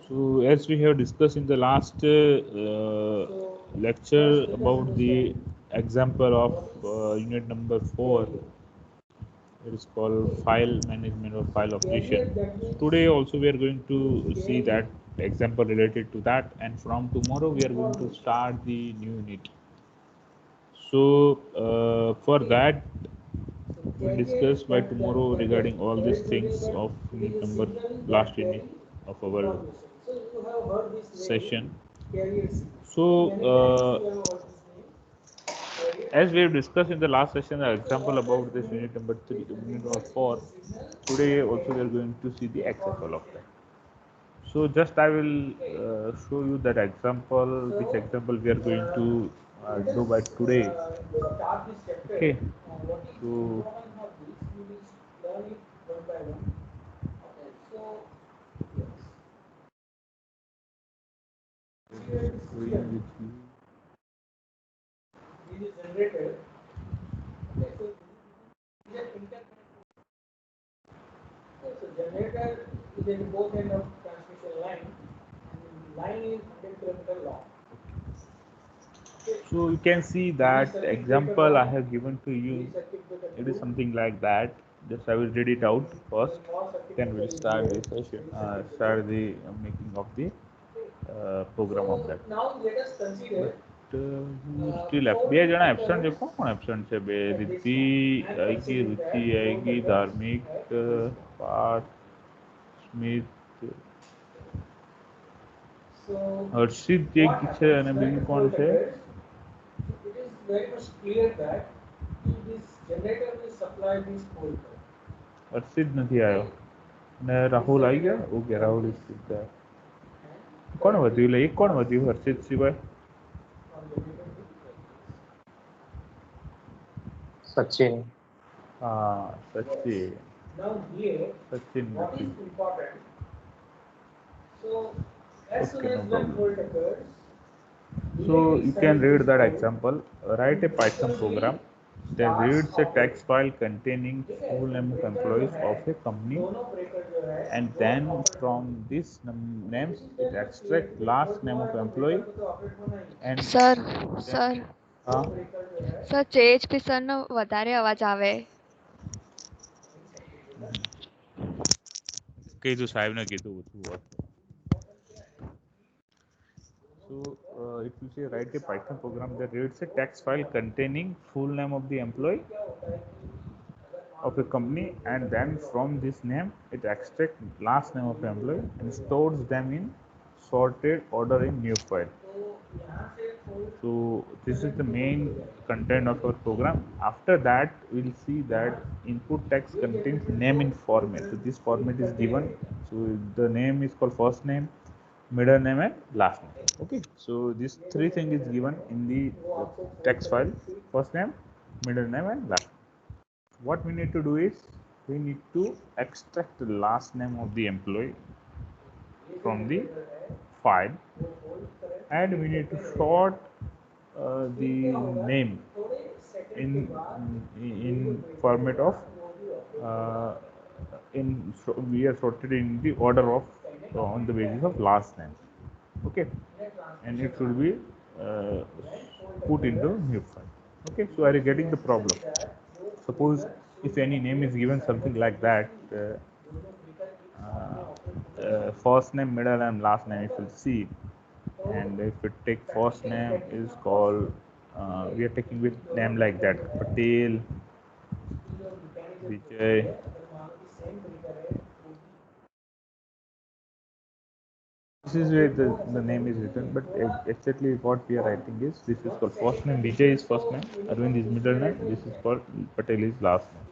So as we have discussed in the last lecture about the example of unit number 4, it is called file management or file operation. Today also we are going to see that example related to that, and from tomorrow we are going to start the new unit. So for that we'll discuss by tomorrow regarding all these things of unit number last unit of our session. So as we have discussed in the last session, an example about this unit number 3, unit number 4. Today also we are going to see the example of that. So just I will show you that example, which example we are going to do by today. Okay. So So you can see that example I have given to you. It is something like that. Just I will read it out first. Then we'll start the session. Start the making of the program of that. Still બે જણા absent છે. કોણ absent છે? બે રિદ્ધિ આઈગી, રુચિ આઈગી, ધાર્મિક, પાર્થ, સ્મિત, હર્ષિત જે છે અને બીજું કોણ છે? હર્ષિત નથી આવ્યો અને રાહુલ આવી ગયા. ઓકે, રાહુલ ઇઝ કોણ વધ્યું? એટલે એક કોણ વધ્યું હર્ષિત સિવાય? સચિન. હા, સચિન. સચિન નથી. Okay, no problem. So you can read that example. Write a Python program that reads a text file containing full name of employees of a company, and then from these names it extracts last name of employee and sir હા sir JHP sir નો વધારે અવાજ આવે. કીધું સાહેબને કીધું ઓછું હોત. So it will say write a Python program that reads a text file containing full name of the employee of a company, and then from this name it extracts last name of the employee and stores them in sorted order in new file. So this is the main content of our program. After that we'll see that input text contains name in format. So this format is given. So the name is called first name, middle name and last name. Okay, so these three things is given in the text file: first name, middle name and last name. What we need to do is we need to extract the last name of the employee from the file, and we need to sort the name in format of we are sorted in the order of on the basis of last name. Okay, and it should be put into new file. Okay, so are you getting the problem? Suppose if any name is given something like that, first name, middle name, last name, if you see, and if we take first name is called we are taking with name like that: Patel, Vijay. This is where the name is written, but exactly what we are writing is this is called first name. Vijay is first name, Arvind is middle name, this is called Patel is last name.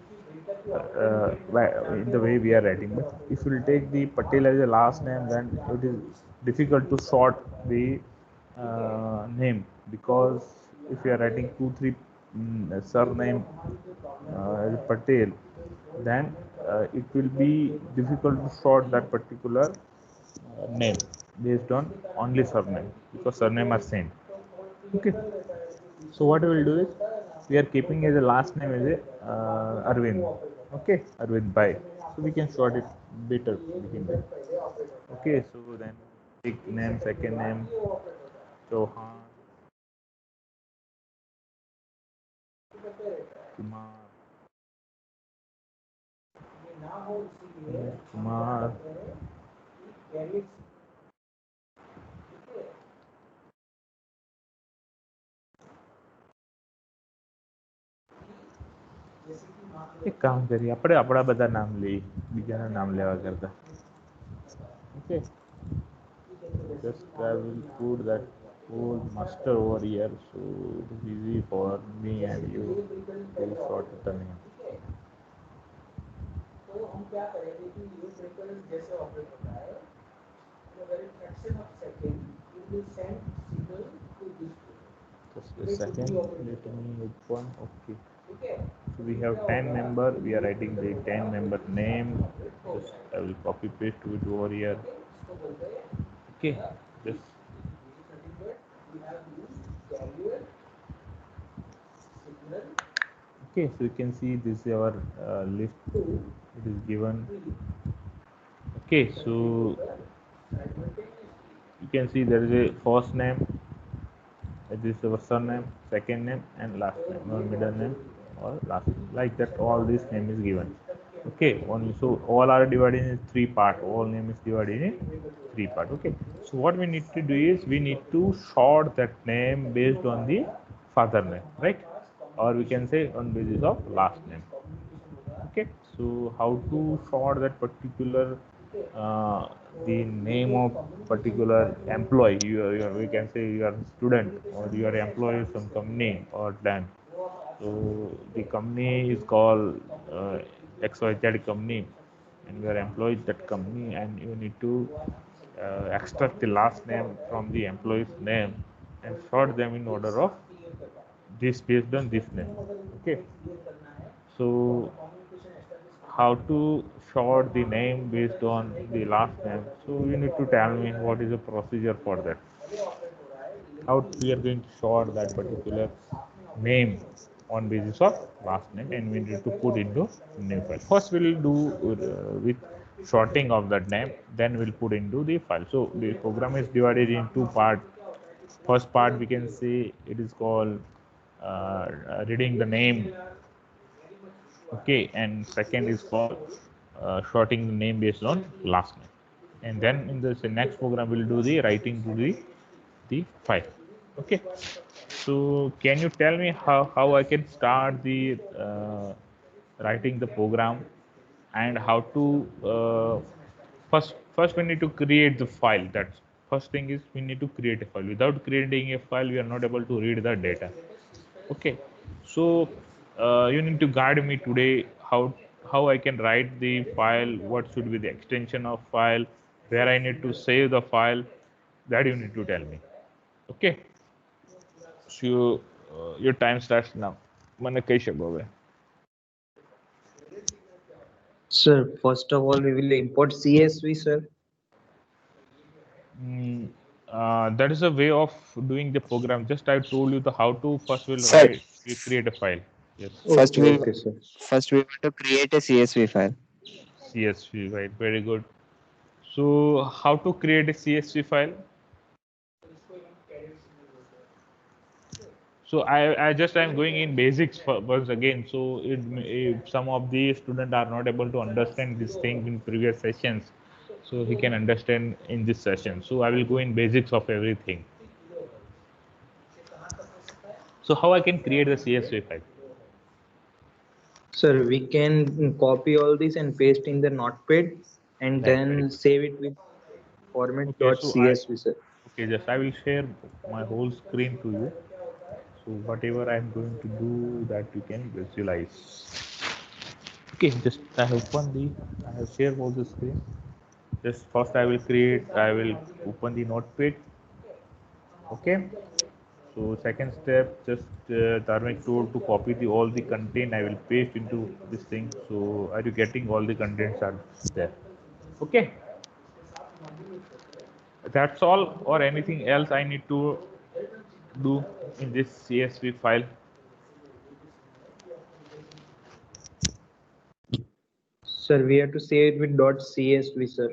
In the way we are writing, but if you will take the Patel as a last name, then it is difficult to sort the name, because if you are writing 2-3 surname as Patel, then it will be difficult to sort that particular name based on only surname, because surname are same. Okay, so what we will do is we are keeping as a last name as a Arvind. Okay, Arvind Bhai. So we can sort it better begin with. Okay, so then take name, second name, Chauhan, Kumar, Kumar, એક કામ કરીએ આપણે આપણા બધા નામ લઈએ બીજાના નામ લેવા કરતા okay just I will put that whole master over here so it is easy for me and you to sort the name. तो हम क्या करेंगे कि ये प्रेफरेंस जैसे ऑपरेट होता है in a very fraction of second it will send signal to this just a second let me open okay so we have 10 member we are writing the 10 member name just I will copy paste it over here okay just okay so you can see this is our list it is given okay so you can see there is a first name this is our surname second name and last name or middle name or last name like that all this name is given okay only so all are divided in three part all name is divided in three part okay so what we need to do is we need to sort that name based on the father name right or we can say on basis of last name okay so how to sort that particular uh, the name of particular employee we can say you are student or you are employee of some company or bank so the company is called XYZ company and you are employed that company and you need to extract the last name from the employee's name and sort them in order of this based on this name okay so how to sort the name based on the last name so you need to tell me what is the procedure for that how we are going to sort that particular name on basis of last name and we need to put into new file first we'll do with sorting of that name then we'll put into the file so the program is divided in two parts first part we can say it is called reading the name okay and second is called sorting the name based on last name and then in this next program we'll do the writing to the file okay so can you tell me how I can start the writing the program and how to first we need to create the file that's first thing is we need to create a file without creating a file we are not able to read the data okay so you need to guide me today how I can write the file what should be the extension of file where I need to save the file that you need to tell me okay so your time starts now મને કહી શકો હવે Sir, first of all, we will import CSV, sir. That is a way of doing the program just I told you the how to first will Sir. write we create a file yes Okay, sir. First we want to create a CSV file. CSV right very good so how to create a CSV file so I just I'm going in basics once again so if some of the students are not able to understand this thing in previous sessions so he can understand in this session so I will go in basics of everything so how I can create the CSV file Sir, we can copy all this and paste in the notepad and Right, very then good. save it with format.csv, sir. Okay, just I will share my whole screen to you. So whatever I'm going to do that you can visualize. Okay, just I have I have shared all the screen. Just first I will open the notepad. Okay. So second step, just Dharmic told to copy all the content. I will paste into this thing. So are you getting all the contents are there? Okay. That's all or anything else I need to do in this CSV file? Sir, we have to save it with .csv, sir.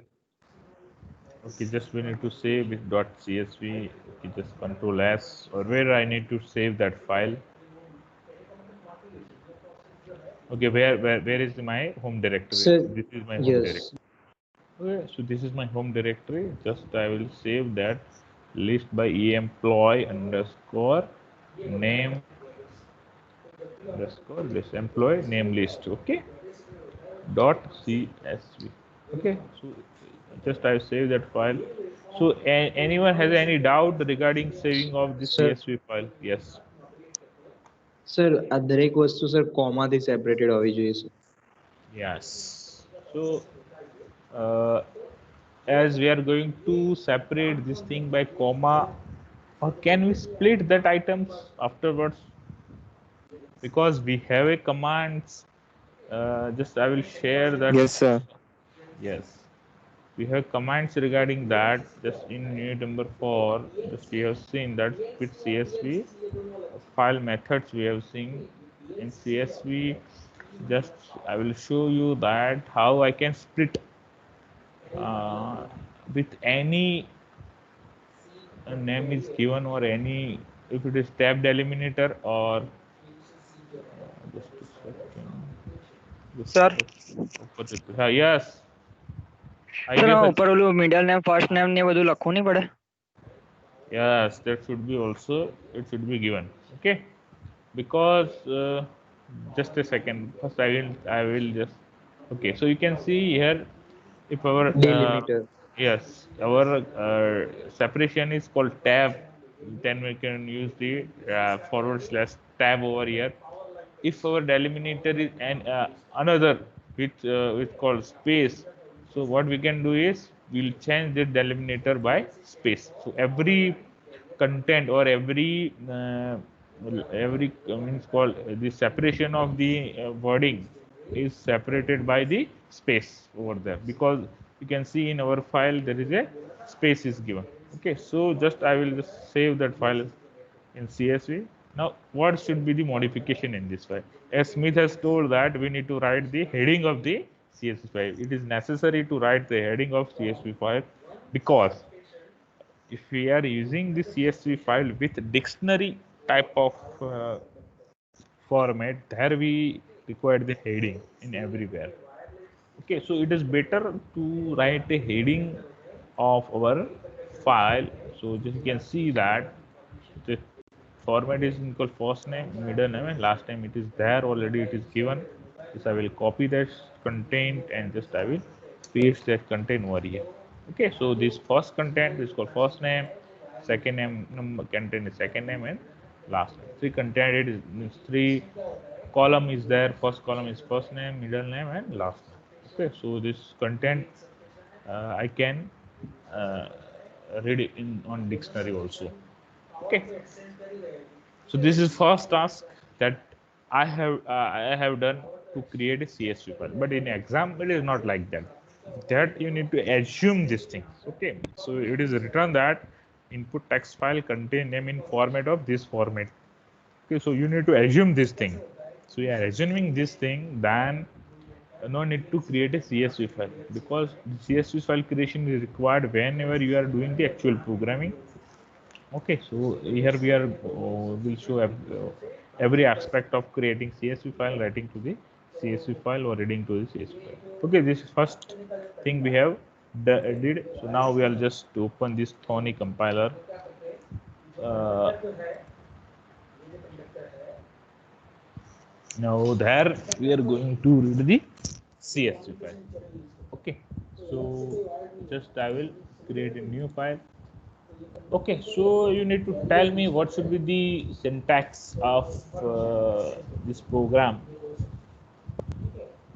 Okay, just we need to save with .csv. Okay, just Control S, or where I need to save that file. Okay, where is my home directory? Sir, This is my home yes. directory. Okay, so this is my home directory. Just I will save that list by employee underscore name underscore this employee name list. Okay, .csv. Okay, so just I save that file. So anyone has any doubt regarding saving of the Sir. CSV file? Yes. Sir આ દરેક વસ્તુ sir કોમાથી separated હોવી જોઈએ sir. Yes. So as we are going to separate this thing by comma, or can we split that items afterwards? Because we have a commands. Just I will share that. Yes, sir. Yes. We have commands regarding that. Just in unit number 4, just we have seen that with CSV file methods we have seen in CSV. Just I will show you that how I can split with any name is given, or any, if it is tab delimiter, or just a second. Sir. Yes. Sir ઉપર ઓલું middle name first name ને બધું લખવું નહીં પડે? Yes, that should be also, it should be given. Okay, because just a second, first I will just, okay, so you can see here, if our Delimiter. yes, our separation is called tab, then we can use the / tab over here. If our delimiter is another with called space, so what we can do is we'll change the delimiter by space. So every content, or every means called the separation of the wording is separated by the space over there, because you can see in our file there is a space is given. Okay, so just I will just save that file in CSV. Now, what should be the modification in this file? As Smith has told that we need to write the heading of the CSV file. It is necessary to write the heading of CSV file, because if we are using the CSV file with dictionary type of format, there we require the heading in everywhere. Okay, so it is better to write a heading of our file. So just you can see that the format is called first name, middle name, and last name. It is there already, it is given. Just I will copy that content and just I will paste that content over here. Okay, so this first content is called first name, second name content is second name, and last name. Three content, it is means 3 column is there. First column is first name, middle name, and last name. Okay, so this content I can read it on dictionary also. Okay, so this is first task that I have done to create a CSV file. But in exam it is not like that. That you need to assume these things. Okay, so it is written that input text file contain name in format of this format. Okay, so you need to assume this thing. So you are assuming this thing, then no need to create a CSV file, because the CSV file creation is required whenever you are doing the actual programming. Okay, so here we are will show every aspect of creating CSV file, writing to the CSV file, or reading to the CSV file. Okay, this is first thing we have did. So now we will just open this Thorny compiler. Now there we are going to read the CSV file. Okay, so just I will create a new file. Okay, so you need to tell me what should be the syntax of this program.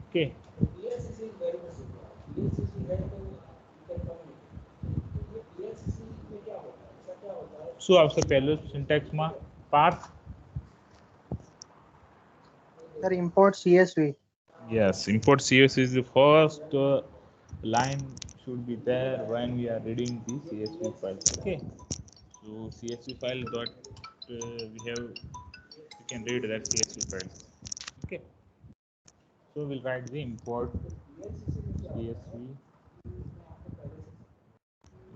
Okay. શું આવશે પહેલું સિન્ટેક્સમાં path? Sir, import CSV. Yes, import CSV is the first line should be there when we are reading the CSV file. Okay, so CSV file dot we can read that CSV file. Okay, so we'll write the import CSV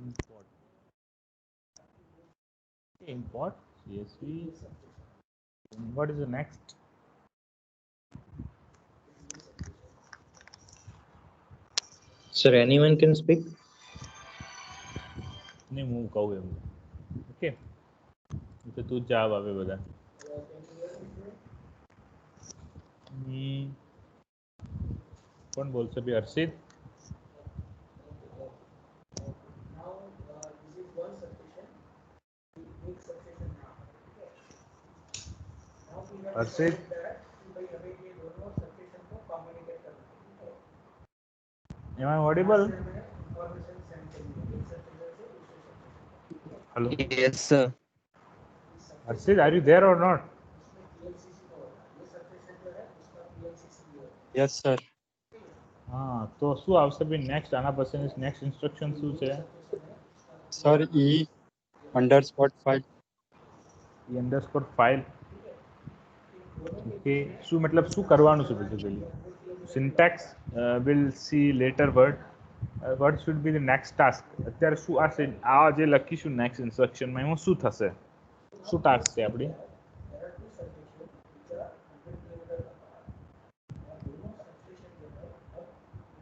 import. Okay, import CSV. What is the next? Sir, anyone can speak. નહીં હું કહું એમ. Okay, તો તું જ જવાબ આવે બધા. કોણ બોલશે બી? હર્ષિત? હર્ષિત? Am I audible? Hello? Yes, sir. Harshit, are you there or not? Yes, sir. હા, તો શું આવશે બી નેક્સ્ટ? આના પછીની નેક્સ્ટ ઇન્સ્ટ્રક્શન શું છે? Sir, E_file. E underscore file. Okay, શું મતલબ શું કરવાનું છે basically? Syntax will see letter word. what should be the next task? અત્યારે શું આ જે લખીશું નેક્સ્ટ ઇન્સ્ટ્રક્શનમાં એમાં શું થશે? શું ટાસ્ક છે આપણી?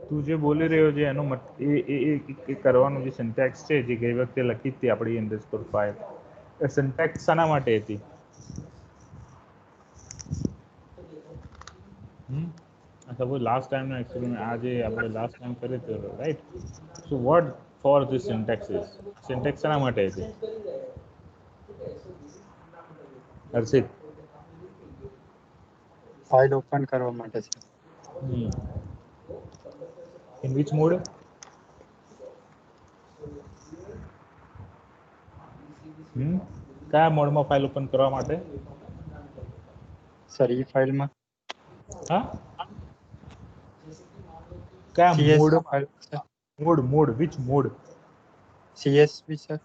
તું જે બોલી રહ્યો છે એનો એ કરવાનું જે સિન્ટેક્સ છે જે ગઈ વખતે લખી હતી આપણી અંડરસ્કોર ફાઇલ, એ સિન્ટેક્સ શાના માટે હતી? સપોઝ લાસ્ટ ટાઈમનો એક્સપેરિમેન્ટ આજે આપણે લાસ્ટ ટાઈમ કર્યો હતો, right? So vote for this syntax is? Syntax શાના માટે હતી? હર્ષિત? ફાઇલ ઓપન કરવા માટે છે. In which mode? કયા મોડમાં ફાઇલ ઓપન કરવા માટે? સર, ઈ ફાઇલમાં હા, કયા મોડ? ફાઇલ છે. Mode which mode? CSV sir.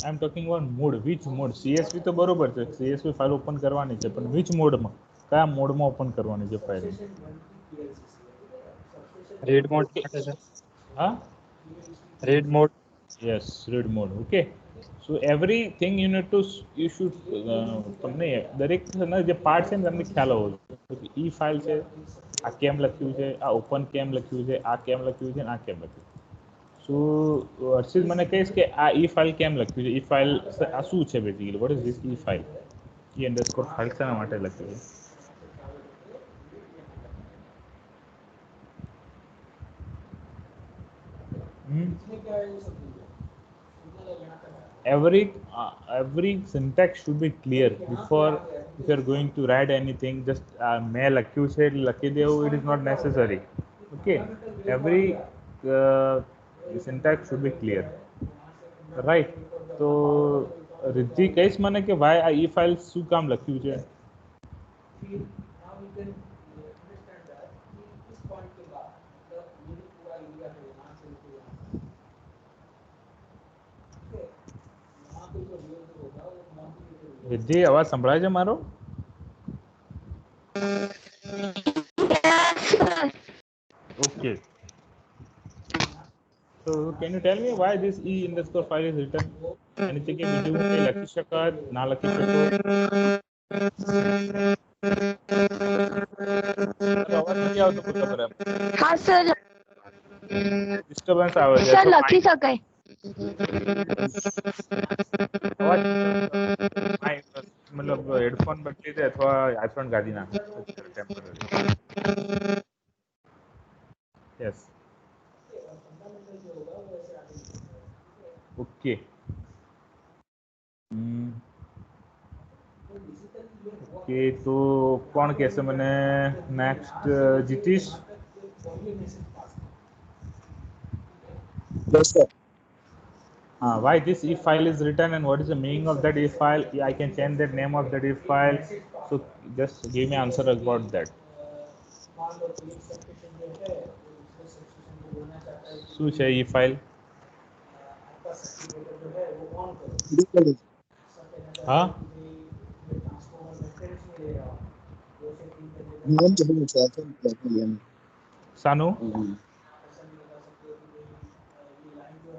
I am talking about mode. Which mode? CSV તો બરોબર છે, CSV ફાઇલ ઓપન કરવાની છે, પણ વિચ મોડમાં? કયા મોડમાં ઓપન કરવાની છે ફાઇલ? રીડ મોડ માટે સર. હા, read mode. yes, read mode. Okay, so everything you need to you should તમને દરેક જે પાર્ટ છે ને તમને ખ્યાલ હોવો જોઈએ. ઈ ફાઇલ છે, આ કેમ લખ્યું છે, આ ઓપન કેમ લખ્યું છે, આ કેમ લખ્યું છે, આ કેમ લખ્યું. સો હર્ષિત મને કહીશ કે આ ઈ ફાઇલ કેમ લખ્યું છે? ઈ ફાઇલ આ શું છે basically? What is this E file? E underscore file શાના માટે લખ્યું છે? every syntax should be clear before if you are going to write anything. Just મેં લખ્યું છે એટલે લખી દેવું, it is not necessary. Okay, every syntax should be clear, right? તો રિદ્ધિ કહીશ મને કે ભાઈ આ ઈ ફાઇલ શું કામ લખ્યું છે? રિદ્ધિ, અવાજ સંભળાય છે મારો? Okay, so can you tell me why this e underscore file is written? એની જગ્યાએ બીજું કંઈ લખી શકાત, ના લખી શકો? અવાજ નથી આવતો પૂરો બરાબર. હા સર, ડિસ્ટર્બન્સ આવે છે. સર લખી શકાય. અવાજ મતલબ હેડફોન બદલી દે અથવા આઈફોન કાઢી નાખે ટેમ્પરરી. Yes, okay. ઓકે, તો કોણ કહેશે મને next? જીતીશ? Yes, sir. Why this if file is written and what is the meaning of that if file? I can change that name of that if file. So just give me answer about that. શું છે ઈ file? હા, નામ જવાનું છે, Sanu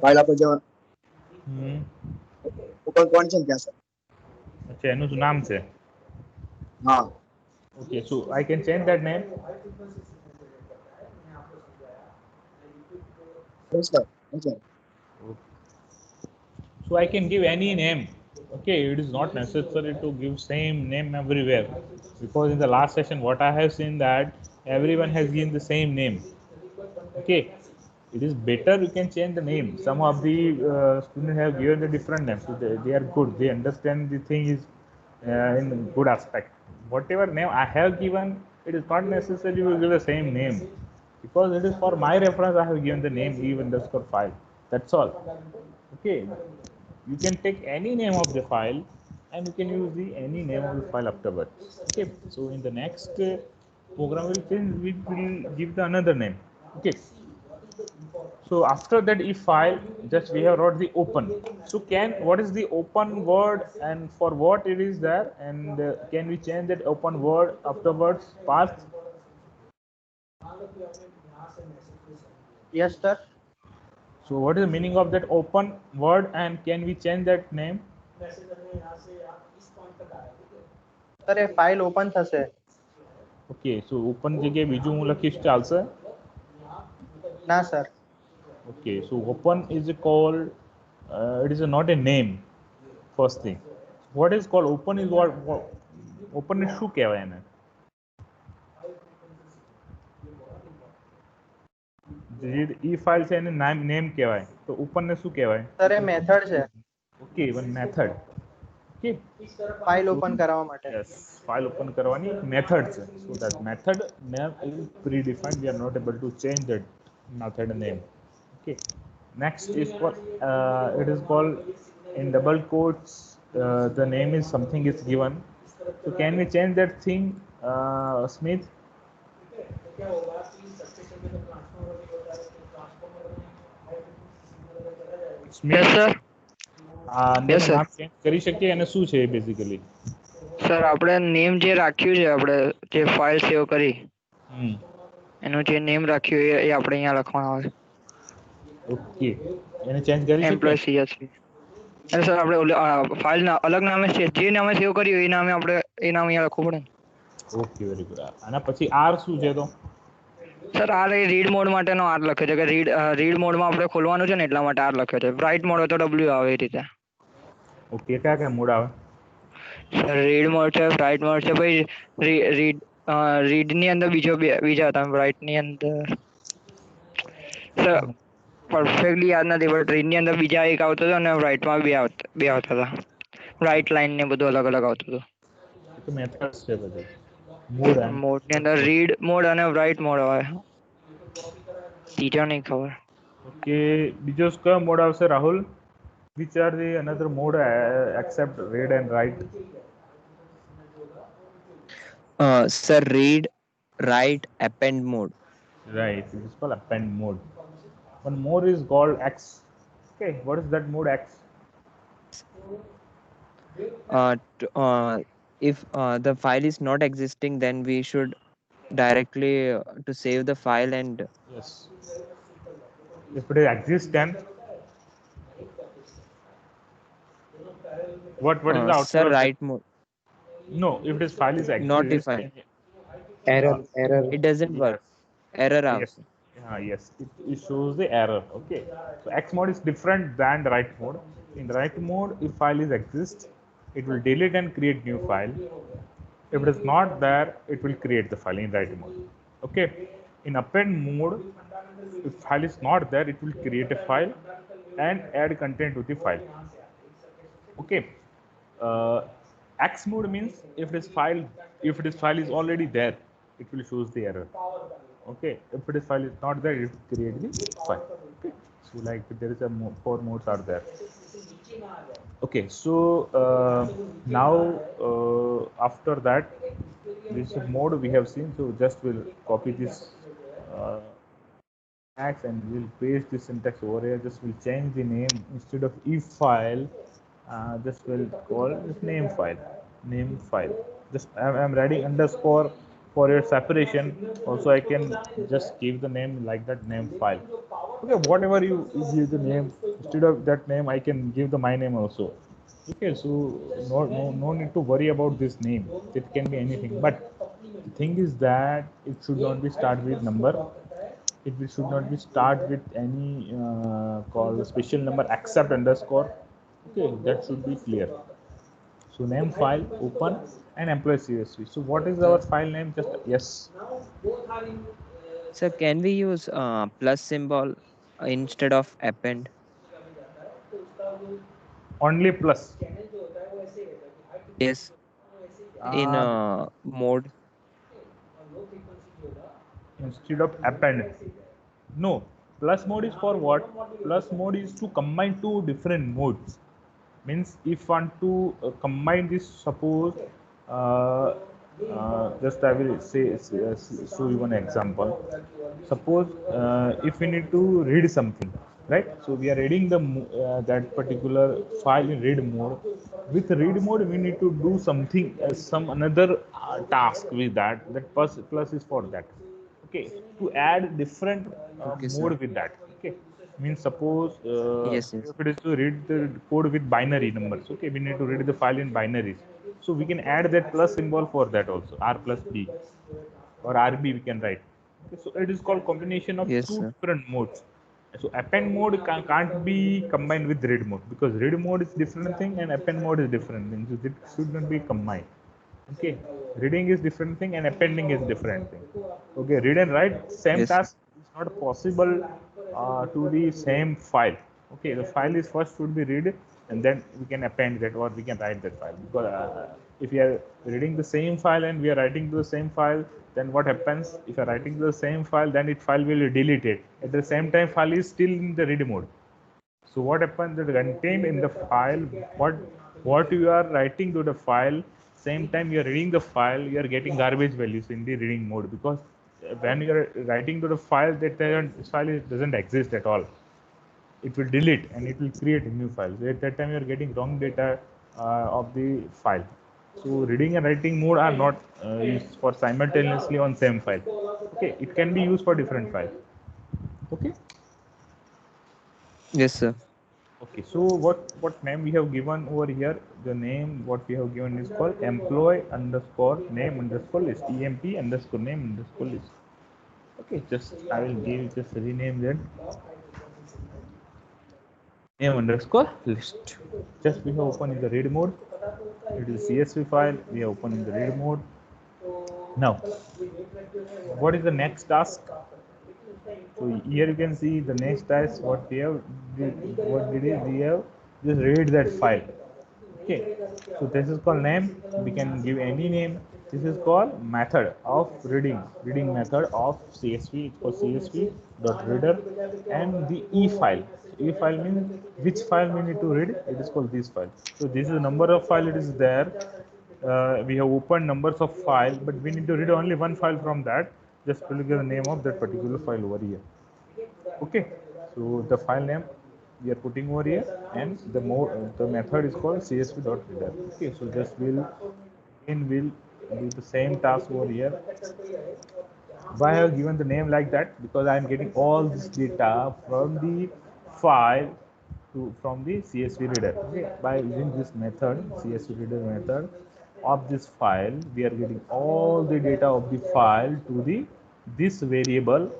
file આપણે જે ઉપર કોણ છે ને ત્યાં સર અચ્છા એનું શું નામ છે હા okay so I can change that name yes sir okay so I can give any name okay it is not necessary to give same name everywhere because in the last session what I have seen that everyone has given the same name okay it is better you can change the name some of the students have given the different names so they are good they understand the thing is in good aspect whatever name I have given it is not necessary you give the same name because it is for my reference I have given the name eve_file that's all okay you can take any name of the file and you can use the any name of the file afterwards okay so in the next program we will give the another name okay so after that if file just we have wrote the open so can what is the open word and for what it is there and can we change that open word afterwards past yes sir so what is the meaning of that open word and can we change that name sir A file open થશે okay so open જગ્યાએ બીજું હું લખીશ ચાલશે ના sir okay so open is called it is not a name first thing what is called open is what open ને શું કહેવાય એને જે ઈ ફાઇલ છે એને નેમ કહેવાય તો ઓપન ને શું કહેવાય સર એ મેથડ છે okay one method okay file open કરવા માટે yes file open કરવાની method છે so that method name is predefined we are not able to change that method name okay next is what it is called in double quotes the name is something is given so can we change that thing Smith yes sir yes sir નામ change કરી શકીએ અને શું છે basically sir આપણે name જે રાખ્યું છે આપણે જે ફાઇલ સેવ કરી એનું જે નેમ રાખ્યું એ આપણે અહીંયા લખવાનું આવે ઓકે એને ચેન્જ કરી એમ્પ્લોય CSV અરે સર આપણે ફાઇલ ના અલગ નામે જે નામે સેવ કર્યું એ નામે આપણે એ નામ અહીંયા લખવું પડે ઓકે વેરી ગુડ આના પછી આર શું છે તો સર આ રીડ મોડ માટેનો આર લખ્યો છે કે રીડ મોડમાં આપણે ખોલવાનું છે ને એટલા માટે આર લખ્યો છે રાઇટ મોડ હોય તો W આવે એ રીતે ઓકે કયા કયા મોડ આવે સર રીડ મોડ છે રાઇટ મોડ છે ભાઈ રીડ ની અંદર બીજા હતા રાઇટ ની અંદર સર પરફેક્ટલી યાદ નથી બટ રીડ ની અંદર બીજા એક આવતો હતો અને રાઇટમાં બે આવતા હતા રાઇટ લાઇન ને બધું અલગ અલગ આવતું હતું તો મેથડ્સ છે બધા મોડ ની અંદર રીડ મોડ અને રાઇટ મોડ આવે ત્રીજો નહીં ખબર ઓકે બીજો કયો મોડ આવશે Rahul which are the another mode except read and write sir read write append mode right it is called append mode one more is called X okay what is that mode X if the file is not existing then we should directly to save the file and yes if it exists then what is the output sir write mode no if this file is not defined error it doesn't work error yes yes it shows the error okay so X mode is different than write mode in write mode if file is exist it will delete and create new file if it is not there it will create the file in write mode okay in append mode if file is not there it will create a file and add content to the file okay X mode means if this file is already there it will shows the error okay if this file is not there it will create the file okay so like there is a 4 modes are there okay so now after that this mode we have seen so just we'll copy this syntax and we'll paste this syntax over here just we'll change the name instead of if file just we'll call this name file just I'm writing underscore for your separation also I can just give the name like that, name file. Okay, whatever you give the name, instead of that name I can give the my name also. Okay, so no need to worry about this name, it can be anything, but the thing is that it should not be start with number, should not be start with any call special number except underscore. Okay, that should be clear. So name file open and employee CSV. So what is our file name? Just yes. So can we use plus symbol instead of append? Only plus. Yes, in mode. Instead of append. No, plus mode is for what? Plus mode is to combine two different modes. Means if want to combine this, suppose uh, just I will show you one example. Suppose if we need to read something, right? So we are reading the that particular file in read mode. With read mode, we need to do something, some another task with that. That plus is for that. Okay, to add different Okay, sir. mode with that. Okay, means suppose Yes, yes. if it is to read the code with binary numbers, okay, we need to read the file in binaries, so we can add that plus symbol for that also, r plus b or rb we can write. Okay, so it is called combination of Yes, two sir. different modes. So append mode can't be combined with read mode, because read mode is different thing and append mode is different thing, so it should not be combined. Okay, reading is different thing and appending is different thing. Okay, read and write same Yes, sir. task is not possible to the same file. Okay, the file is first should be read and then we can append that or we can write that file, because if we are reading the same file and we are writing to the same file, then what happens? If you are writing to the same file, then it file will be deleted. At the same time, file is still in the read mode. So what happens that contained in the file, what you are writing to the file, same time you are reading the file, you are getting garbage values in the reading mode, because when you are writing to the file, file doesn't exist at all. It will delete and it will create a new file. So at that time you are getting wrong data of the file. So reading and writing mode are not used for simultaneously on same file. Okay, it can be used for different file. Okay. Yes, sir. Okay, so what name we have given over here? The name what we have given is called employee underscore name underscore list, emp underscore name underscore list. Okay, just I will just rename that name underscore list. Just we have opened in the read mode. It is CSV file. We have opened in the read mode. Now, what is the next task? So here you can see the next task. What we have what did we have just read that file. Okay, so this is called name. We can give any name. This is called method of reading method of CSV. It's called CSV dot reader, and the e file. E file means which file we need to read. It is called this file. So this is the number of file. It is there. We have opened numbers of file, but we need to read only one file from that. Just look at the name of that particular file over here. Okay, so the file name we are putting over here, and the method is called csv.reader. Okay, so just will do the same task over here. Why I have given the name like that? Because I am getting all this data from the file from the CSV reader. Okay, by using this method, CSV reader method of this file, we are getting all the data of the file to the this variable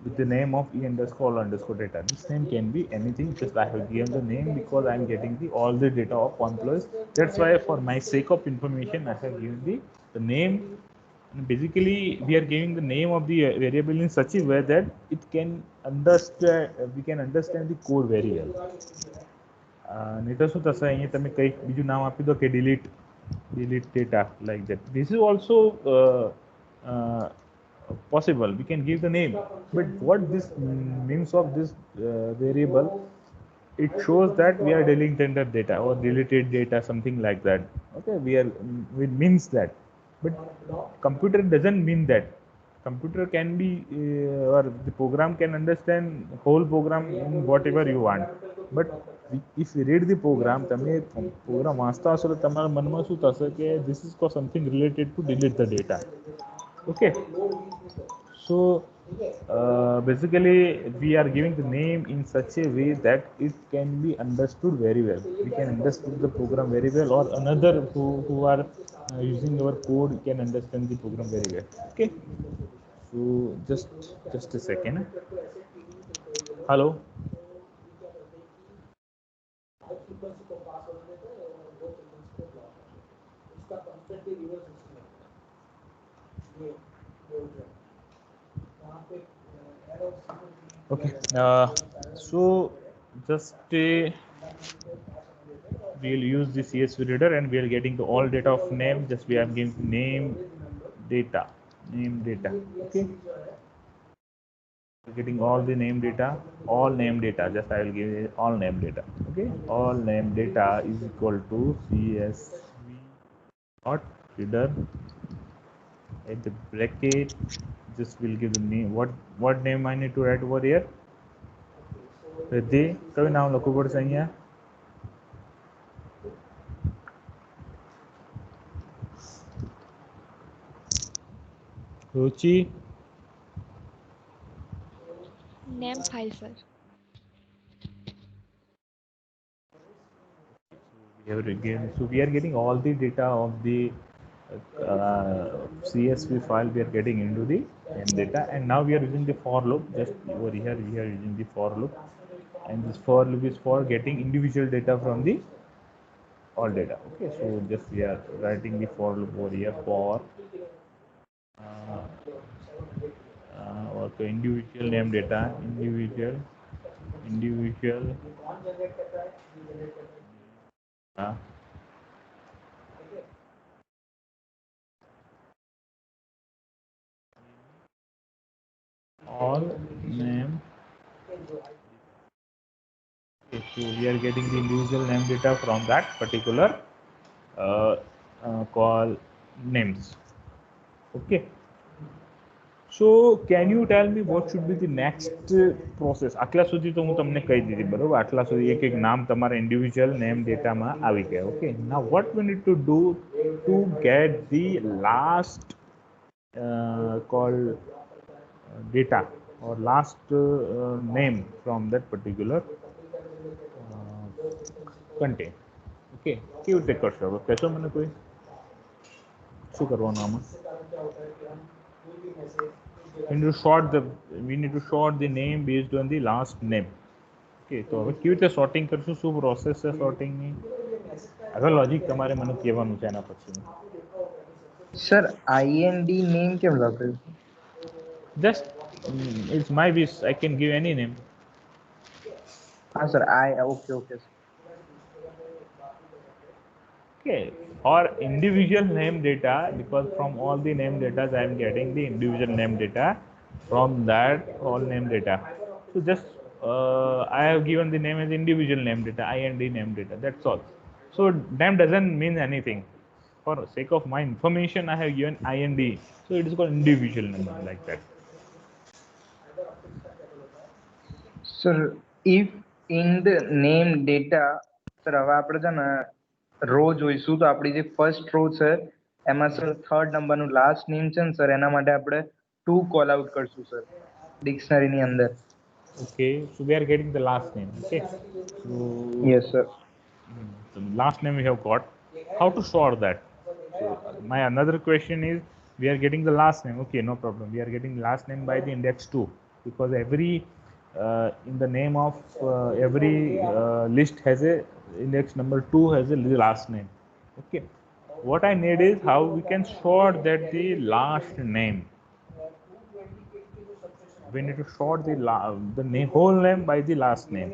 with the name of e underscore underscore data. This name can be anything, just I have given the name because I am getting all the data of employees. That's why for my sake of information I have given the name. And basically we are giving the name of the variable in such a way that it can understand, we can understand the code very well. નહીં તો શું થશે અહીંયા તમે કંઈક બીજું નામ આપી દો કે delete data like that. This is also possible. We can give the name, but what this means of this variable, it shows that we are deleting the data or deleted data, something like that. Okay, it means that, but computer doesn't mean that. Computer can be or the program can understand whole program in whatever you want, but if you read the program, તમે program વાંચતા હશો તો તમારા મનમાં શું થશે કે this is something related to delete the data. Okay, so basically we are giving the name in such a way that it can be understood very well. We can understand the program very well, or another who are using our code can understand the program very well. Okay, so just a second. Hello. Okay, so just we'll use the CSV reader and we are getting the all data of name. Just we are giving name data. Okay, we're getting all the name data, all name data. Just I will give you all name data. Okay, all name data is equal to CSV dot reader at the bracket. Just will give the name. What name I need to write over here? Riddhi, કયું નામ લખવું પડશે અહીંયા? रुचि. Name file, sir. We are getting all the data of the CSV file. We are getting into the name data, and now we are using the for loop. Just over here we are using the for loop, and this for loop is for getting individual data from the all data. Okay, so just we are writing the for loop over here for okay, individual name data, individual all name. Okay, so we are getting the individual name data from that particular call names. Okay, so can you tell me what should be the next process? આટલા સુધી તો હું તમને કહી દીધી, બરોબર? આટલા સુધી એક એક નામ તમારા ઇન્ડિવિજ્યુઅલ નેમ ડેટામાં આવી ગયા. Okay, now what we need to do to get the last called data or last name from that particular content. Okay, કેવી રીતે કરશો? હવે કહેશો મને કોઈ શું કરવાનું આમાં? we need to sort the name based on the last name. Okay, તો હવે કેવી રીતે sorting કરશું? શું પ્રોસેસ છે sorting ની? હવે લોજિક તમારે મને કહેવાનું છે એના પછી. સર IND નેમ કેમ લખ્યું? Just it's my wish, I can give any name. હા sir okay. Okay, or individual name data, because from all the name data I am getting the individual name data from that all name data. So just I have given the name as individual name data, IND name data, that's all. So name doesn't mean anything. For sake of my information I have given IND, so it is called individual number, like that. Sir, if in the name data, sir હવે આપણે છે ને row જોઈશું તો આપણી જે first row છે એમાં સર થર્ડ નંબરનું લાસ્ટ નેમ છે ને સર એના માટે આપણે 2 કોલ આઉટ કરશું સર ડિક્શનરીની અંદર. Okay, so we are getting the last name. Okay, so yes sir. The last name we have got. How to sort that? So my another question is, we are getting the last name. Okay, no problem. We are getting last name by the index 2, because every in the name of every list has a index number 2 has a last name. Okay, what I need is how we can sort that the last name. We need to sort the name, whole name by the last name.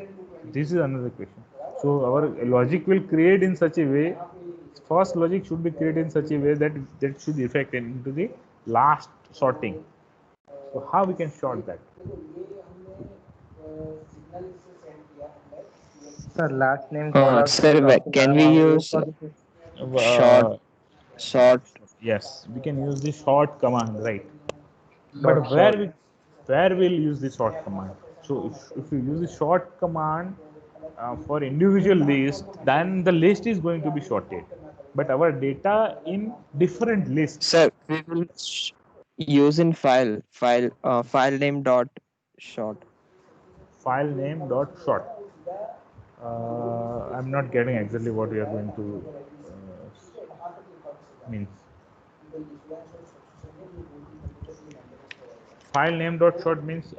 This is another question. So our logic will create in such a way, first logic should be created in such a way that should affect into the last sorting. So how we can sort that? Sir, last name Sir, can we use short? Yes, we can use the short command, right? But Short. where we'll use the short command? So if you use the short command for individual list, then the list is going to be sorted. But our data in different lists. Sir, we will use in file name dot short. File name dot short. I'm not getting exactly what you are going to means. File name dot short means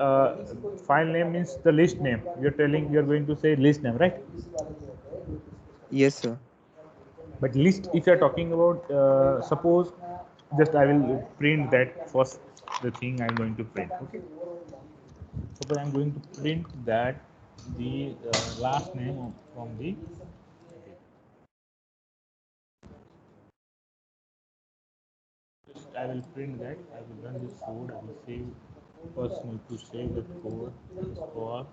file name means the list name. You're telling you're going to say list name, right? Yes, sir. But list, if you're talking about, suppose, just I will print that first, the thing I'm going to print. Okay. Suppose I'm going to print that the last name from the. I will print that. I will run this code. I will save. First need to save the code for.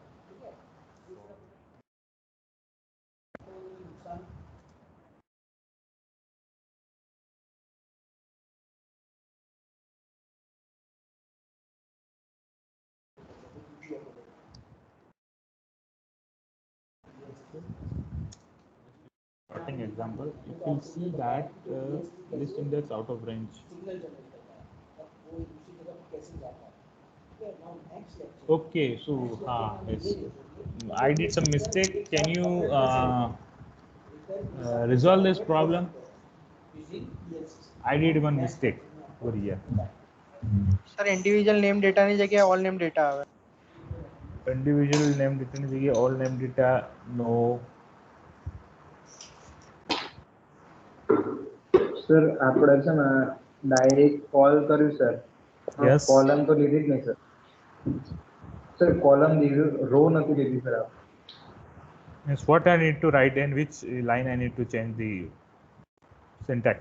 Starting example, you will see that list index out of range. Okay, so yes. I did some mistake. Can you resolve this problem? I did one mistake over here. Sir individual name ડેટાની જગ્યાએ all name data આવે. Individual name data ની જગ્યાએ all name data, no. Sir આપણે છે ને direct call કર્યું sir. Yes. Column તો લીધી જ નહીં સર. સર કોલમ લીધું, રો નથી લીધી સર આપણે. Means what I need to write and which line I need to change the syntax.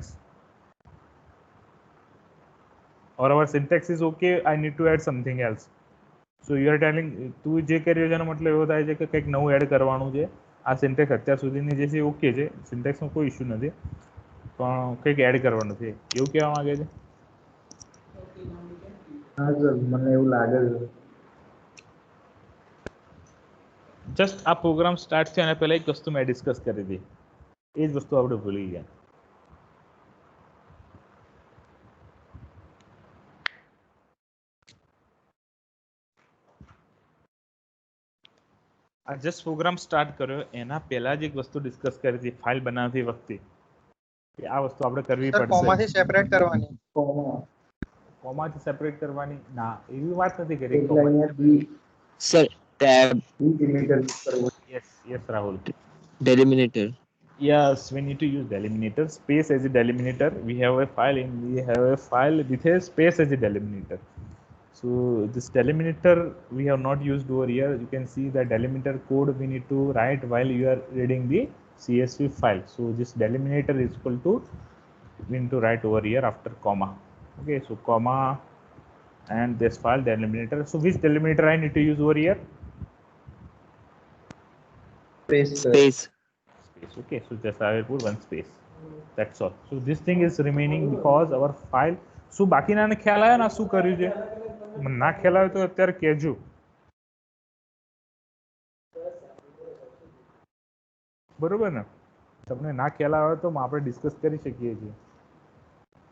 Or our syntax is okay, I need to add something else. So you are telling તું જે કર્યો છે એનો મતલબ એવો થાય છે કે કંઈક નવું એડ કરવાનું છે. આ સિન્ટેક્સ અત્યાર સુધીની જે છે ઓકે છે, સિન્ટેક્સમાં કોઈ ઇશ્યુ નથી, પણ કંઈક એડ કરવાનું છે એવું કહેવા માંગે છે. હા સર, મને એવું લાગે છે. જસ્ટ આ પ્રોગ્રામ સ્ટાર્ટ થયા એના પહેલા એક વસ્તુ મેં ડિસ્કસ કરી હતી, એ જ વસ્તુ આપણે ભૂલી ગયા. આ જસ્ટ પ્રોગ્રામ સ્ટાર્ટ કર્યો એના પહેલા જ એક વસ્તુ ડિસ્કસ કરી હતી ફાઇલ બનાવતી વખતે, કે આ વસ્તુ આપણે કરવી સર પડશે. કોમાથી સેપરેટ કરવાની. કોમાથી સેપરેટ કરવાની ના, એવી વાત નથી કરી. એટલે અહીંયા બી Sir, tab ડિલિમીટર યુઝ કરવું. Yes, Rahul. delimiter. Yes, we need to use delimiter. Space as a delimiter. We have a file with a space as a delimiter. So this delimiter we have not used over here. You can see the delimiter code we need to write while you are reading the CSV file. So this delimiter is equal to, we need to write over here after comma. Okay, so comma and this file delimiter. So which delimiter I need to use over here? Space. Space. Okay, so just I will put one space. That's all. So this thing is remaining because our file. શું બાકીનાને ખ્યાલ આવ્યો ને શું કર્યું છે? ના ખ્યાલ આવ્યો તો અત્યારે કહેજો. બરોબર ને? તમને ના ખ્યાલ આવ્યો તો આપણે ડિસ્કસ કરી શકીએ છીએ,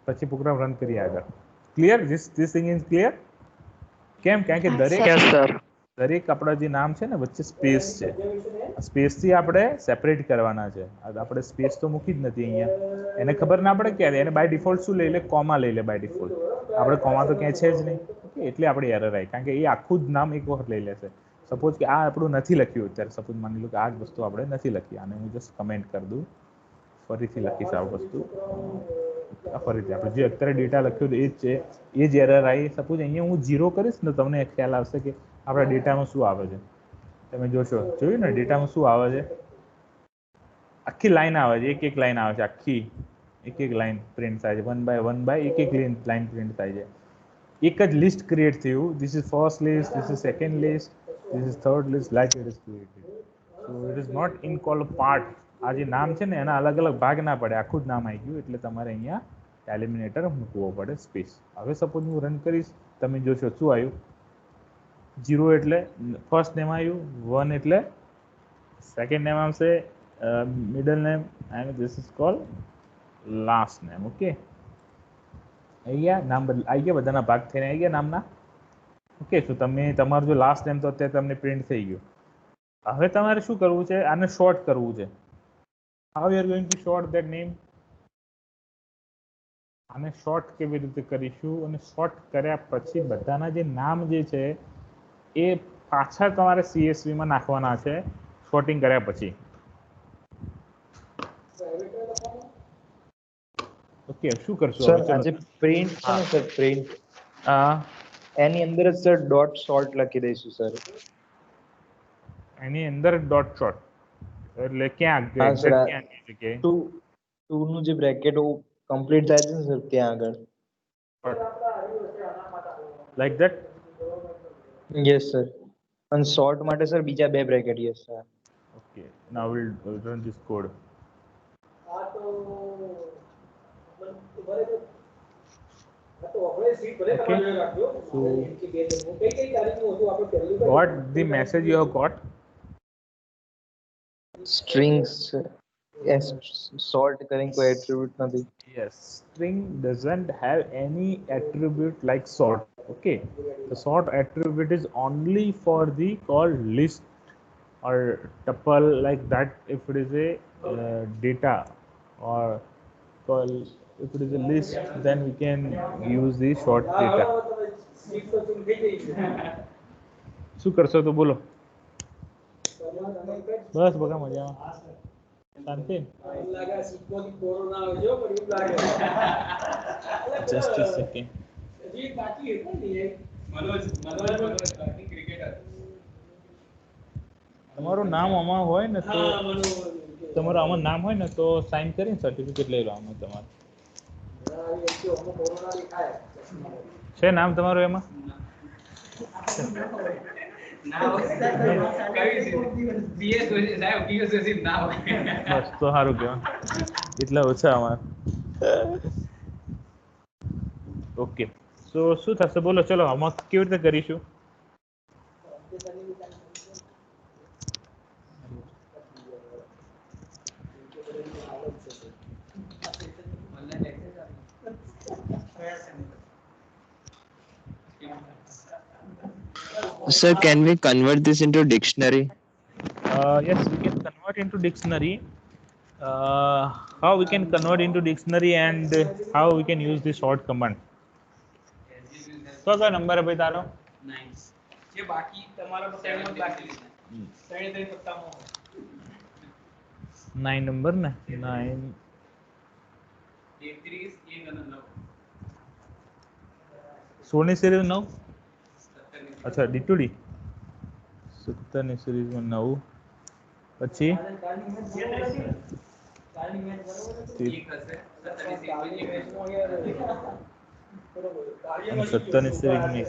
પછી પ્રોગ્રામ રન કરીએ આગળ. Clear? This thing is clear? કેમ? કારણ કે દરેક આપણા જે નામ છે ને વચ્ચે સ્પેસ છે, સ્પેસથી આપણે સેપરેટ કરવાના છે. આપણે સ્પેસ તો મૂકી જ નથી અહીંયા, એને ખબર ના પડે ક્યારે, એને બાય ડિફોલ્ટ શું લઈ લે? કોમા લઈ લે બાય ડિફોલ્ટ. આપણે કોમા તો ક્યાંય છે જ નહીં. ઓકે, એટલે આપણે એરર આવી, કારણ કે એ આખું જ નામ એક વખત લઈ લેશે. સપોઝ કે આ આપણું નથી લખ્યું અત્યારે, સપોઝ માની લો કે આ જ વસ્તુ આપણે નથી લખી, આને હું જસ્ટ કમેન્ટ કરી દઉં, ફરીથી લખીશ આ વસ્તુ. ફરીથી આપણે જે અત્યારે ડેટા લખ્યો એ જ છે, એ જ એરર આવી. સપોઝ અહીંયા હું 0 કરીશ ને, તમને ખ્યાલ આવશે કે આપણા ડેટામાં શું આવે છે. તમે જોશો, જોયું ને ડેટામાં શું આવે છે? આખી લાઈન આવે છે, એક લાઈન આવે છે, આખી એક લાઈન પ્રિન્ટ થાય છે, વન બાય એક લાઈન પ્રિન્ટ થાય છે. એક જ લિસ્ટ ક્રિએટ થયું. This is first list, this is second list, this is third list, like it is created. So it is not in call part. આ જે નામ છે ને એના અલગ અલગ ભાગ ના પડે, આખું જ નામ આવી ગયું, એટલે તમારે અહીંયા એલિમિનેટર મૂકવો પડે, સ્પેસ. હવે સપોઝ હું રન કરીશ, તમે જોશો શું આવ્યું? 0 એટલે ફર્સ્ટ નેમ આવ્યું, 1 એટલે સેકન્ડ નેમ આવશે, middle name, and this is called last name. Okay, આવી ગયા નામ આવી ગયા બધાના ભાગ થઈને આવી ગયા નામના. ઓકે, તો તમે તમારું જો લાસ્ટ નેમ તો અત્યારે તમને પ્રિન્ટ થઈ ગયું. હવે તમારે શું કરવું છે? આને શોર્ટ કરવું છે. How you are going to short that name? આને શોર્ટ કેવી રીતે કરીશું? અને શોર્ટ કર્યા પછી બધાના જે નામ જે છે એ પાછા તમારે CSV માં નાખવાના છે શોર્ટિંગ કર્યા પછી. ઓકે, શું કરશું સર હવે? આજે પ્રિન્ટ છે ને સર, પ્રિન્ટ ચલો, એની અંદર જ સર ડોટ શોર્ટ લખી દઈશું સર. એની અંદર ડોટ શોર્ટ એટલે ક્યાં હા સર, એક્ઝેક્ટ ક્યાં કઈ જગ્યાએ? ટુ નું જે બ્રેકેટ કમ્પ્લીટ થાય છે ને સર ત્યાં આગળ. Like that? Yes sir. અને શોર્ટ માટે સર બીજા બે bracket. Yes sir. Okay, now we'll run this code. Okay, so what the message you have got? Strings short કરીને કોઈ એટ્રીબ્યુટ નથી. Yes, string doesn't have any attribute like sort. Okay, the sort attribute is only for the called list or tuple like that. If it is a data or call, if it is a list, then we can use the short data. શું કરશો તો બોલો? બસ બગા મજામાં, શાંતિ. Just a second. તમારું નામ આમાં હોય ને તો તમારું આમાં નામ હોય ને તો સાઇન કરીને સર્ટિફિકેટ લઈ લો આમાં તમારું. છે નામ તમારું એમાં? બસ તો સારું કહેવાય, એટલા ઓછા અમારે. ઓકે, સો શું થશે બોલો? ચલો આમાં કેવી રીતે કરીશું? Sir, can we convert this into dictionary? Yes, we can convert into dictionary. How we can convert into dictionary and how we can use the short command? क्या नंबर है भाई तारो? 9. ये बाकी तुम्हारा 7 बाकी है. 3 पत्ता में 9 नंबर ना 9 33 ये 9 16 सीरीज 9. अच्छा D2D 17 सीरीज में 9 પછી 17 सीरीज में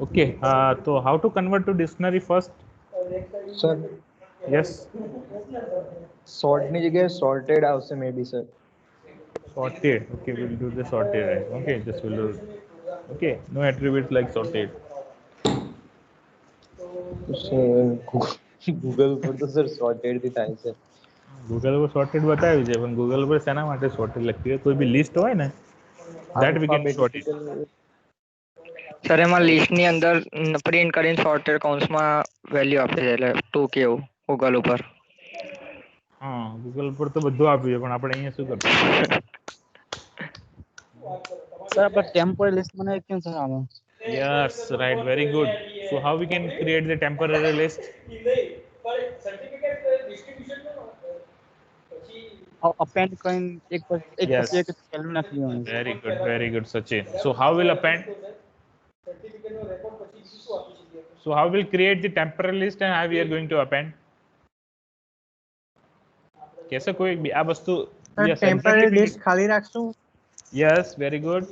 ओके. तो how to convert to dictionary first? Sir yes, sort ની જગ્યાએ સોર્ટેડ આવશે may be sir. sorted. Okay, we'll do the sorted. Right? Okay, just we'll do. Okay, no attributes like sorted. Google પર તો sir sorted થી થાય છે. Google પર sorted બતાવ્યું છે પણ ગૂગલ પર શેના માટે sorted લખ્યું છે? કોઈ બી લિસ્ટ હોય ને that we can sort it. Sir એમાં લિસ્ટ ની અંદર પ્રિન્ટ કરીને સોર્ટેડ કૌંસમાં વેલ્યુ આપે છે એટલે 2 કેવું ગૂગલ ઉપર. હા, ગૂગલ પર તો બધું આપ્યું છે પણ આપણે અહીંયા શું કરશું? સર આપણે ટેમ્પરરી લિસ્ટ બનાવી કેમ સર આમાં? Yes, right, very good. So how we can create the temporary list? Append કરીને એક પછી Yes, એક વેલ્યુ નાખી દેવાનું. very good Sachin. So how will append? So how will create the temporary list and how we are going to append? कैसे कोई भी આ વસ્તુ? Yes, temporary exactly. લિસ્ટ ખાલી રાખશું Yes, very good.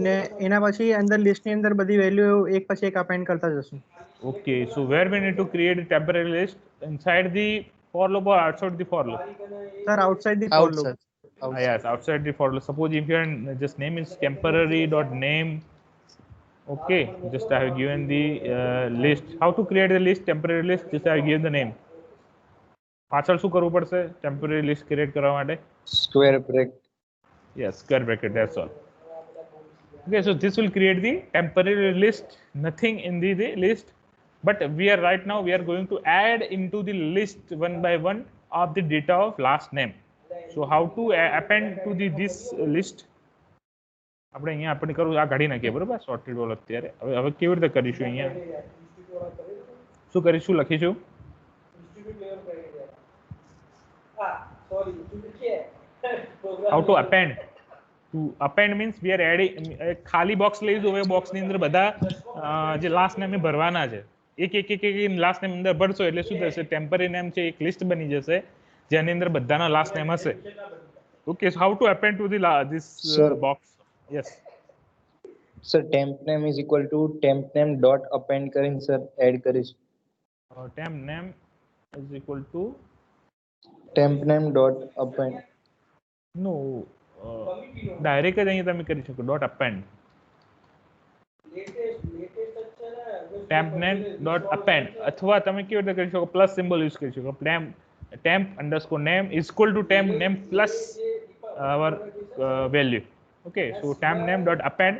ને એના પછી અંદર લિસ્ટની અંદર બધી વેલ્યુ એક પછી એક અપેન્ડ કરતા જશું. Okay, so where we need to create a temporary list? Inside the for loop or outside the for loop? Sir outside the for loop. Yes, outside the for loop. Suppose if your just name is temporary dot name Okay, just I have given the list. How to create the list, temporary list? Just I have given the name. પાછળ શું કરવું પડશે temporary list create કરવા માટે? Square bracket. Yes, square bracket, that's all. Okay, so this will create the temporary list, nothing in the list, but we are right now we are going to add into the list one by one of the data of last name. So how to append to this list? આપણે અહીંયા આપણે કરવું આ કાઢી નાખીએ બરોબર sorted all અત્યારે. હવે કેવી રીતે કરીશું અહીંયા? શું કરીશું લખીશું? How to append? To append means we are adding ખાલી બોક્સ લઈશું. હવે બોક્સ ની અંદર બધા જે લાસ્ટ નેમ એ ભરવાના છે. એક એક એક એક લાસ્ટ નેમ અંદર ભરશો એટલે શું થશે? ટેમ્પરરી નેમ છે એક લિસ્ટ બની જશે જેની અંદર બધાના લાસ્ટ નેમ હશે. Okay, so how to append to the this box? Yes. Sir, temp name is equal to temp name dot append કરીને sir add કરીશ. Temp name is equal to temp name dot append. No, direct જ અહીંયા તમે કરી શકો dot append. temp name dot append અથવા તમે કેવી રીતે કરી શકો? પ્લસ સિમ્બોલ યુઝ કરી શકો. temp underscore name is equal to temp name plus our value. Okay, so temp name dot append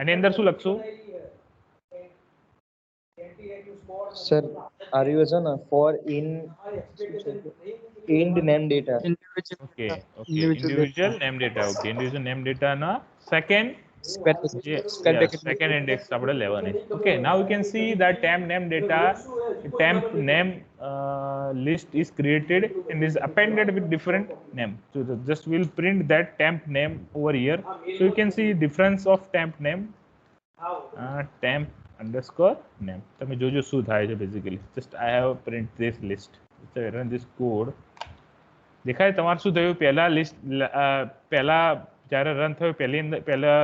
અને અંદર શું લખશું? Sir, are you for in name data? Okay, individual name data. Okay, individual name data na second second index આપણે લેવાની. Okay, now you can see that temp name data, temp name list is created and is appended with different name. So just we'll print that temp name over here. So you can see difference of temp name, temp underscore name. તમે જોજો શું થાય છે basically. Just I have print this list. So I run this code. દેખાય તમારે શું થયું? પહેલા લિસ્ટ પહેલા જ્યારે રન થયું પહેલા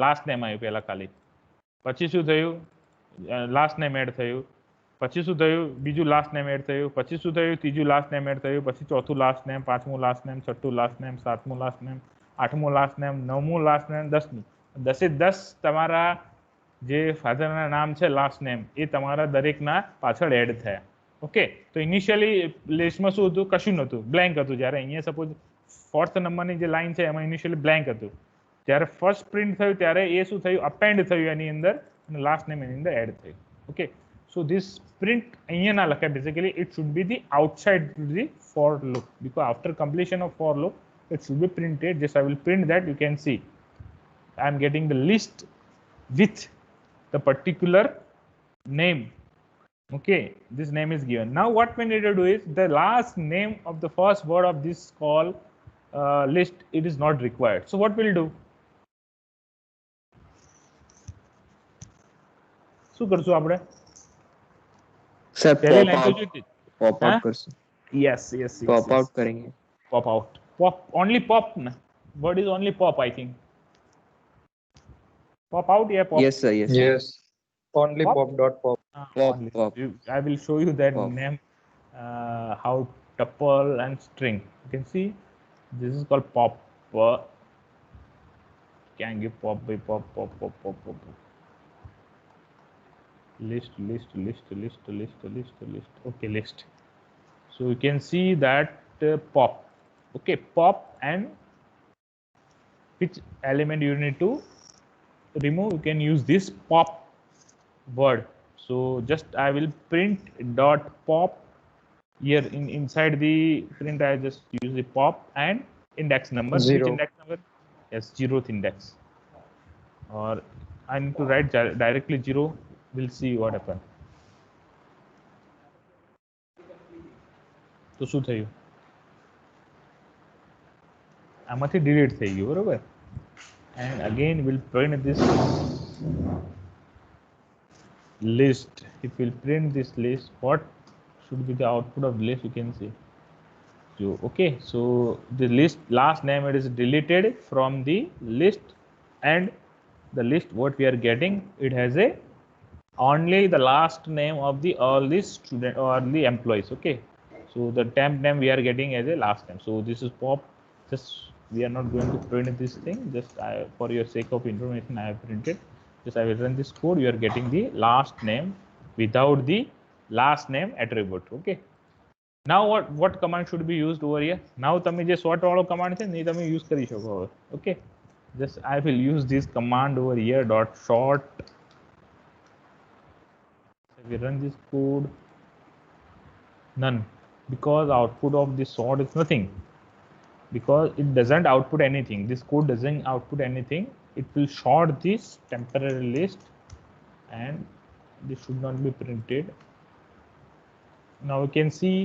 લાસ્ટ નેમ આવ્યું પહેલા ખાલી, પછી શું થયું? લાસ્ટ નેમ એડ થયું, પછી શું થયું? બીજું લાસ્ટ નેમ એડ થયું, પછી શું થયું? ત્રીજું લાસ્ટ નેમ એડ થયું, પછી ચોથું લાસ્ટ નેમ, પાંચમું લાસ્ટ નેમ, છઠ્ઠું લાસ્ટ નેમ, સાતમું લાસ્ટ નેમ, આઠમું લાસ્ટ નેમ, નવમું લાસ્ટ નેમ, 10મું. 10 તમારા જે ફાધરના નામ છે લાસ્ટ નેમ એ તમારા દરેકના પાછળ એડ થયા. ઓકે, તો ઇનિશિયલી લિસ્ટમાં શું હતું? કશું નહોતું, બ્લેન્ક હતું. જ્યારે અહીંયા સપોઝ 4th નંબરની જે લાઈન છે એમાં ઇનિશિયલી બ્લેન્ક હતું. જ્યારે ફર્સ્ટ પ્રિન્ટ થયું ત્યારે એ શું થયું? અપેન્ડ થયું એની અંદર અને લાસ્ટ નેમ એની અંદર એડ થયું. ઓકે, સો ધીસ પ્રિન્ટ અહીંયા ના લખાય. Basically it should be the outside the for loop because after completion of for loop it should be printed. Just I will print that. You can see I am getting the list with the particular name. Okay, this name is given. Now what we need to do is the last name of the first word of this call list, it is not required. So what we'll do? શું કરશું આપણે? Sir પહેલી pop line તો out જોઈતી. Pop હા? Out કરશું. Yes, pop out કરેંગે. pop out. Pop, only pop na. Word is only pop, I think. Pop out, yeah, pop. Yes sir, yes sir. Yes, only Pop? pop dot pop. Pop, Only. pop. I will show you that Pop. name, how tuple and string. You can see this is called pop. Can give pop by pop. List. Okay, list. So you can see that pop. Okay, pop, and which element you need to remove? You can use this pop word. So just I will print dot pop here inside the print. I just use the pop and index number. Zero. Which index number? Yes, 0th index. Or I need to write directly 0. We'll see what happens. તો શું થયું? આમાંથી delete થઈ ગયું બરોબર. And again we'll print this list. If we'll print this list, what should be the output of the list? You can see. So okay, so the list last name, it is deleted from the list, and the list what we are getting, it has a only the last name of the all the student or the employees. Okay, so the temp name we are getting as a last name. So this is pop. Just we are not going to print this thing. Just for your sake of information, I have printed. just I will run this code. You are getting the last name without the last name attribute. Okay. Now what command should be used over here? Now તમે જે sort વાળો command છે ને એ તમે use કરી શકો હવે. Okay. Just I will use this command over here dot sort. If we run this code, none, because output of this sort is nothing, because it doesn't output anything. This code doesn't output anything. It will sort this temporary list and this should not be printed. Now you can see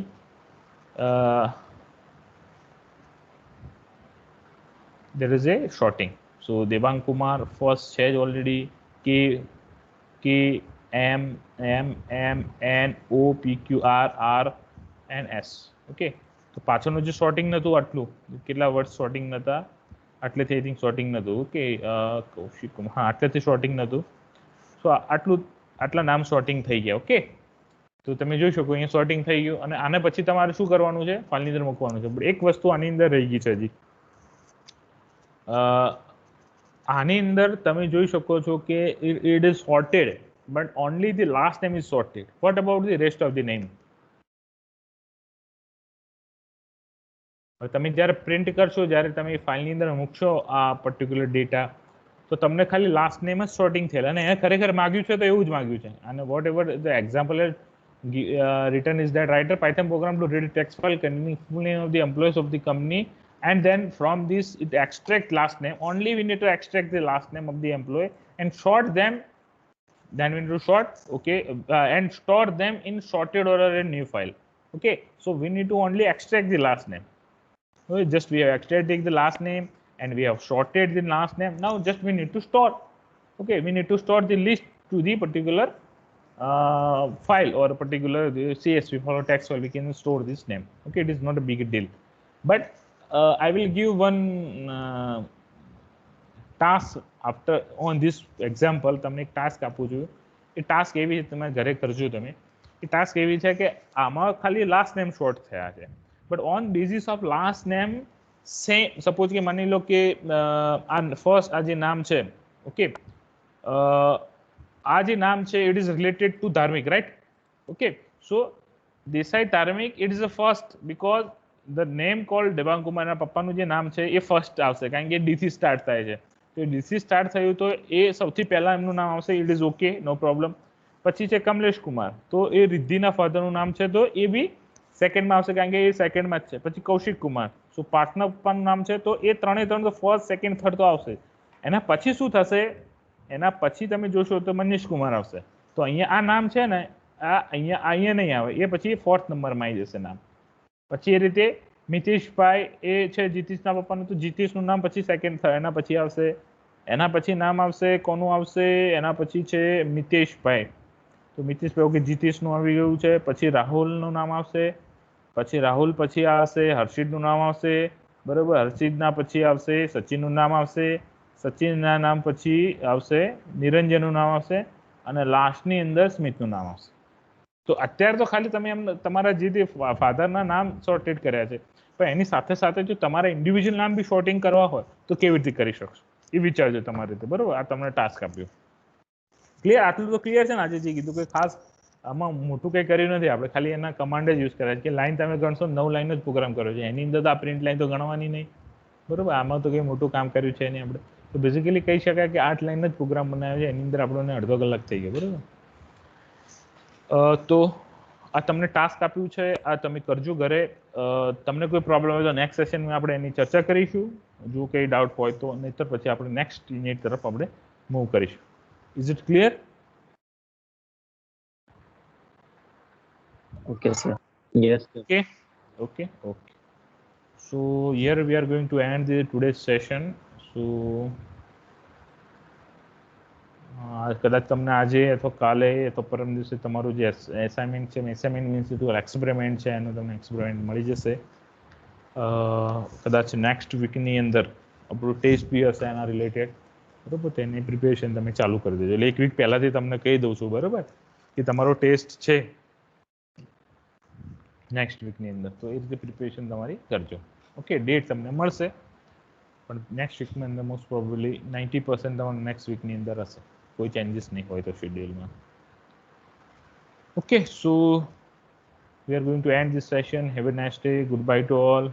there is a sorting. So Devang Kumar first says already K M M M N O P Q R R and S. Okay. તો પાછળનું જે sorting નતું આટલું કેટલા word sorting નતા આટલેથી I think sorting નતું. Okay Kaushik Kumar, હા આટલેથી sorting નતું. સો આટલા નામ sorting થઈ ગયા. ઓકે. તો તમે જોઈ શકો અહીંયા sorting થઈ ગયું અને આને પછી તમારે શું કરવાનું છે? ફાઇલની અંદર મૂકવાનું છે. એક વસ્તુ આની અંદર રહી ગઈ છે હજી. આની અંદર તમે જોઈ શકો છો કે it is sorted but only the last name is sorted. What about the rest of the name? તમે જ્યારે પ્રિન્ટ કરશો, જ્યારે તમે ફાઇલની અંદર મૂકશો આ પર્ટિક્યુલર ડેટા, તો તમને ખાલી લાસ્ટ નેમ જ સોર્ટિંગ થયેલ અને એ ખરેખર માગ્યું છે તો એવું જ માગ્યું છે. અને whatever the example written is that write a Python program to read a text file containing full name of the employees of the company, and then from this it extract last name. Only we need to extract the last name of the employee and sort them. Then we need to sort, okay, and store them in sorted order in new file. Okay, so we need to only extract the last name. Okay, just we have extracted the last name and we have sorted the last name. Now just we need to store. Okay, we need to store the list to the particular file or a particular CSV file or text file. We can store this name. Okay, it is not a big deal. But I will give one task after on this example. તમને એક task આપું છું. એ task એવી છે તમે ઘરે કરજો. તમે એ ટાસ્ક એવી છે કે આમાં ખાલી લાસ્ટ નેમ શોર્ટ થયા છે, but on basis of last name same. Suppose કે માની લો કે આ ફર્સ્ટ આ જે નામ છે, ઓકે, આ જે નામ છે ઇટ ઇઝ રિલેટેડ ટુ ધાર્મિક, રાઈટ? ઓકે, સો દેસાઈ ધાર્મિક it is a first because the name cold Devang Kumar, એના પપ્પાનું જે નામ છે એ ફર્સ્ટ આવશે કારણ કે ડીથી સ્ટાર્ટ થાય છે. તો ડીથી સ્ટાર્ટ થયું તો એ સૌથી પહેલા એમનું નામ આવશે. It is okay, no problem. પછી છે કમલેશ કુમાર, તો એ રિદ્ધિના ફાધરનું નામ છે તો એ બી સેકન્ડમાં આવશે કારણ કે એ સેકન્ડમાં જ છે. પછી કૌશિક કુમાર, સો પાર્થના પપ્પાનું નામ છે તો એ ત્રણે ત્રણ તો ફર્સ્ટ સેકન્ડ થર્ડ તો આવશે. એના પછી શું થશે? એના પછી તમે જોશો તો મનીષ કુમાર આવશે. તો અહીંયા આ નામ છે ને આ અહીંયા નહીં આવે, એ પછી ફોર્થ નંબરમાં આવી જશે નામ. પછી એ રીતે મિતેશભાઈ એ છે જીતીશના પપ્પાનું, તો જીતીશનું નામ પછી સેકન્ડ થાય, એના પછી આવશે. એના પછી નામ આવશે કોનું આવશે? એના પછી છે મિતેશભાઈ, તો મિતેશભાઈ ઓકે જીતીશનું આવી ગયું છે. પછી રાહુલનું નામ આવશે, પછી રાહુલ પછી આવશે હર્ષિતનું નામ આવશે, બરાબર? હર્ષિતના પછી આવશે સચિનનું નામ આવશે, સચિનના નામ પછી આવશે નિરંજનનું નામ આવશે અને લાસ્ટની અંદર સ્મિતનું નામ આવશે. તો અત્યારે તો ખાલી તમે એમ તમારા જે ફાધરના નામ સોર્ટેડ કર્યા છે, પણ એની સાથે સાથે જો તમારા ઇન્ડિવિજ્યુઅલ નામ બી સોર્ટિંગ કરવા હોય તો કેવી રીતે કરી શકશો એ વિચારજો તમારી રીતે, બરાબર? આ તમને ટાસ્ક આપ્યો. ક્લિયર? આટલું તો ક્લિયર છે ને? આજે જે કીધું કે ખાસ આમાં મોટું કંઈ કર્યું નથી આપણે, ખાલી એના કમાન્ડ જ યુઝ કર્યા છે કે લાઈન તમે ગણશો 9 લાઈન જ પ્રોગ્રામ કર્યો છે. એની અંદર તો આ પ્રિન્ટ લાઈન તો ગણવાની નહીં, બરાબર? આમાં તો કંઈ મોટું કામ કર્યું છે નહીં આપણે. તો બેઝિકલી કહી શકાય કે 8 લાઈન જ પ્રોગ્રામ બનાવ્યો છે. એની અંદર આપણને અડધો કલાક થઈ ગયો, બરાબર? તો આ તમને ટાસ્ક આપ્યું છે, આ તમે કરજો ઘરે. તમને કોઈ પ્રોબ્લેમ હોય તો નેક્સ્ટ સેશનમાં આપણે એની ચર્ચા કરીશું, જો કંઈ ડાઉટ હોય તો. નહીંતર પછી આપણે નેક્સ્ટ યુનિટ તરફ આપણે મૂવ કરીશું. Is it clear? Okay, sir. Yes, sir. Okay. So here we are going to end today's session. So કદાચ તમને આજે અથવા કાલે અથવા પરમ દિવસે તમારું જે એસાઇનમેન્ટ છે, એસાઇનમેન્ટ મીન્સ ટુ એક્સપેરિમેન્ટ છે, એનું તમને એક્સપેરિમેન્ટ મળી જશે. કદાચ નેક્સ્ટ વીકની અંદર આપણું ટેસ્ટ બી હશે એના રિલેટેડ, બરાબર? તેની પ્રિપેરેશન તમે ચાલુ કરી દેજો. એટલે એક વીક પહેલાંથી તમને કહી દઉં છું, બરાબર, કે તમારો ટેસ્ટ છે નેક્સ્ટ વીકની અંદર, તો એ રીતે પ્રિપેરેશન તમારી કરજો. ઓકે, ડેટ તમને મળશે પણ નેક્સ્ટ વીકની અંદર મોસ્ટ પ્રોબેબલી 90% તમારું નેક્સ્ટ વીકની અંદર હશે. કોઈ ચેન્જીસ નહીં હોય તો શેડ્યુલમાં. Okay, so we are going to end this session. Have a nice day. Goodbye to all.